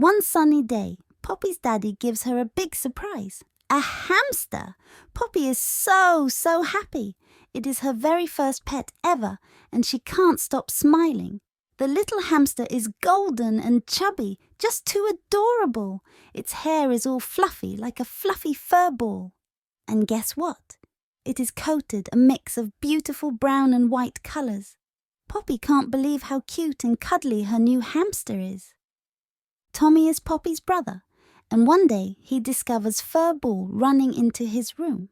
One sunny day, Poppy's daddy gives her a big surprise. A hamster! Poppy is so happy. It is her very first pet ever, and she can't stop smiling. The little hamster is golden and chubby, just too adorable. Its hair is all fluffy, like a fluffy fur ball. And guess what? It is coated a mix of beautiful brown and white colours. Poppy can't believe how cute and cuddly her new hamster is. Tommy is Poppy's brother, and one day he discovers Furball running into his room.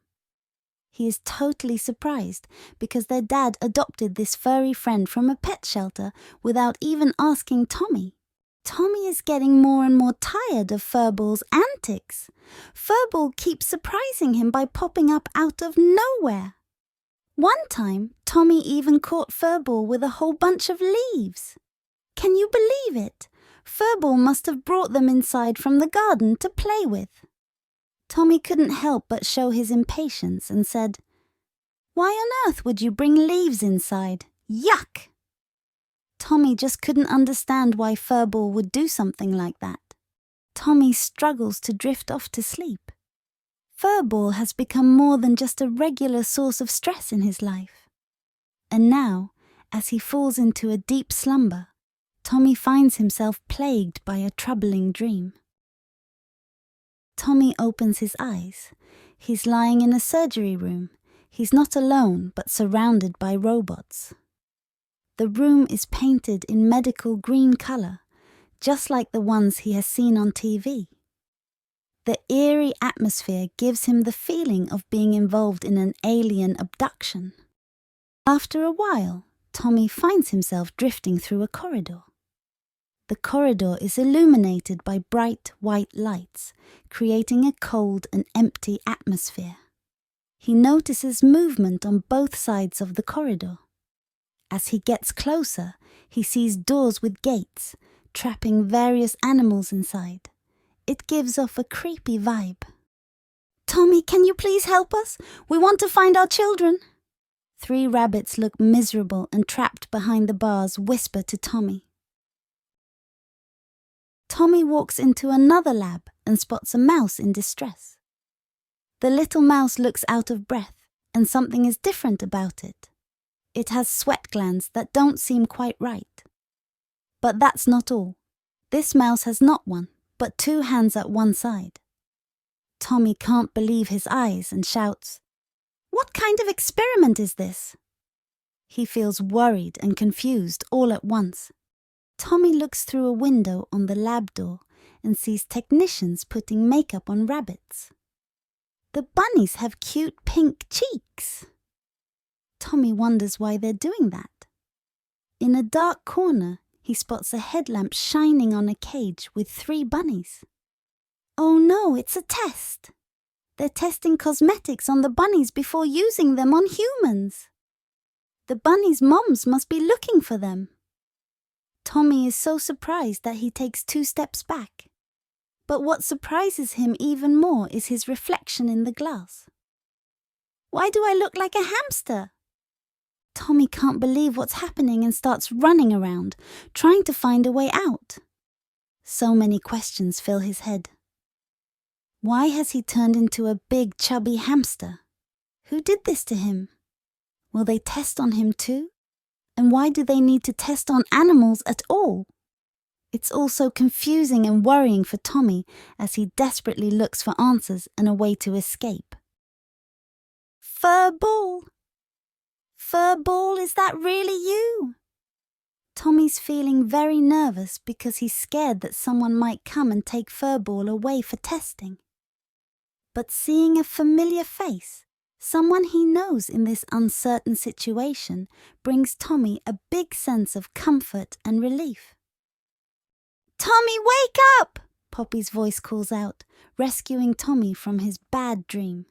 He is totally surprised because their dad adopted this furry friend from a pet shelter without even asking Tommy. Tommy is getting more and more tired of Furball's antics. Furball keeps surprising him by popping up out of nowhere. One time, Tommy even caught Furball with a whole bunch of leaves. Can you believe it? Furball must have brought them inside from the garden to play with. Tommy couldn't help but show his impatience and said, "Why on earth would you bring leaves inside? Yuck!" Tommy just couldn't understand why Furball would do something like that. Tommy struggles to drift off to sleep. Furball has become more than just a regular source of stress in his life. And now, as he falls into a deep slumber, Tommy finds himself plagued by a troubling dream. Tommy opens his eyes. He's lying in a surgery room. He's not alone, but surrounded by robots. The room is painted in medical green color, just like the ones he has seen on TV. The eerie atmosphere gives him the feeling of being involved in an alien abduction. After a while, Tommy finds himself drifting through a corridor. The corridor is illuminated by bright white lights, creating a cold and empty atmosphere. He notices movement on both sides of the corridor. As he gets closer, he sees doors with gates, trapping various animals inside. It gives off a creepy vibe. "Tommy, can you please help us? We want to find our children." 3 rabbits look miserable and trapped behind the bars whisper to Tommy. Tommy walks into another lab and spots a mouse in distress. The little mouse looks out of breath, and something is different about it. It has sweat glands that don't seem quite right. But that's not all. This mouse has not one, but 2 hands at one side. Tommy can't believe his eyes and shouts, "What kind of experiment is this?" He feels worried and confused all at once. Tommy looks through a window on the lab door and sees technicians putting makeup on rabbits. The bunnies have cute pink cheeks. Tommy wonders why they're doing that. In a dark corner, he spots a headlamp shining on a cage with 3 bunnies. Oh no, it's a test. They're testing cosmetics on the bunnies before using them on humans. The bunnies' moms must be looking for them. Tommy is so surprised that he takes 2 steps back. But what surprises him even more is his reflection in the glass. "Why do I look like a hamster?" Tommy can't believe what's happening and starts running around, trying to find a way out. So many questions fill his head. Why has he turned into a big chubby hamster? Who did this to him? Will they test on him too? And why do they need to test on animals at all? It's all so confusing and worrying for Tommy as he desperately looks for answers and a way to escape. "Furball! Furball, is that really you?" Tommy's feeling very nervous because he's scared that someone might come and take Furball away for testing. But seeing a familiar face, someone he knows in this uncertain situation, brings Tommy a big sense of comfort and relief. "Tommy, wake up!" Poppy's voice calls out, rescuing Tommy from his bad dream.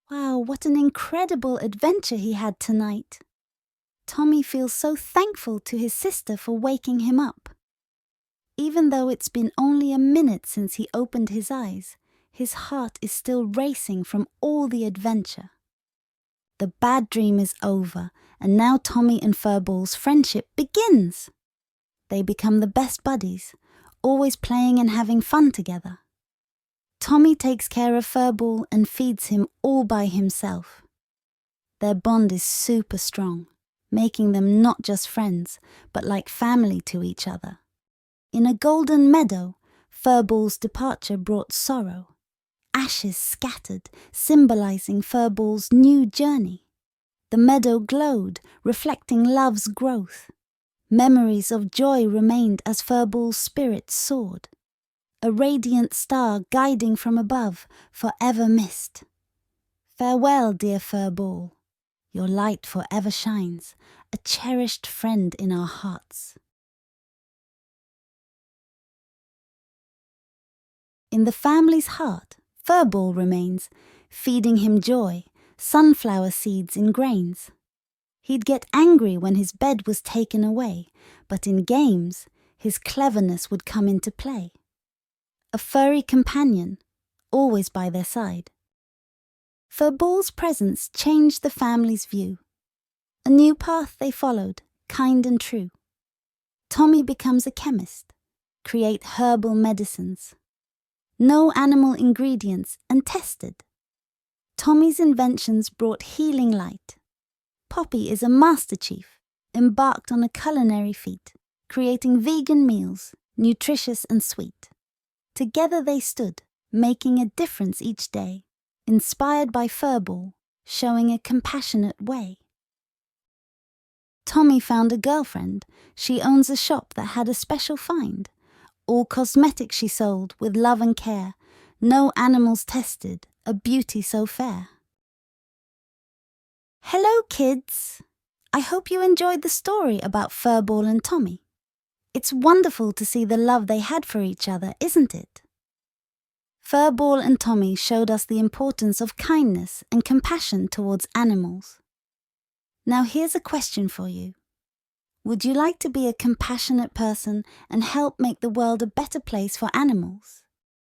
Wow, what an incredible adventure he had tonight. Tommy feels so thankful to his sister for waking him up. Even though it's been only a minute since he opened his eyes, his heart is still racing from all the adventure. The bad dream is over, and now Tommy and Furball's friendship begins. They become the best buddies, always playing and having fun together. Tommy takes care of Furball and feeds him all by himself. Their bond is super strong, making them not just friends, but like family to each other. In a golden meadow, Furball's departure brought sorrow. Ashes scattered, symbolizing Furball's new journey. The meadow glowed, reflecting love's growth. Memories of joy remained as Furball's spirit soared. A radiant star guiding from above, forever missed. Farewell, dear Furball. Your light forever shines, a cherished friend in our hearts. In the family's heart, Furball remains, feeding him joy, sunflower seeds in grains. He'd get angry when his bed was taken away, but in games, his cleverness would come into play. A furry companion, always by their side. Furball's presence changed the family's view. A new path they followed, kind and true. Tommy becomes a chemist, create herbal medicines. No animal ingredients untested. Tommy's inventions brought healing light. Poppy is a master chief, embarked on a culinary feat, creating vegan meals, nutritious and sweet. Together they stood, making a difference each day, inspired by Furball, showing a compassionate way. Tommy found a girlfriend. She owns a shop that had a special find. All cosmetics she sold with love and care. No animals tested, a beauty so fair. Hello, kids! I hope you enjoyed the story about Furball and Tommy. It's wonderful to see the love they had for each other, isn't it? Furball and Tommy showed us the importance of kindness and compassion towards animals. Now here's a question for you. Would you like to be a compassionate person and help make the world a better place for animals?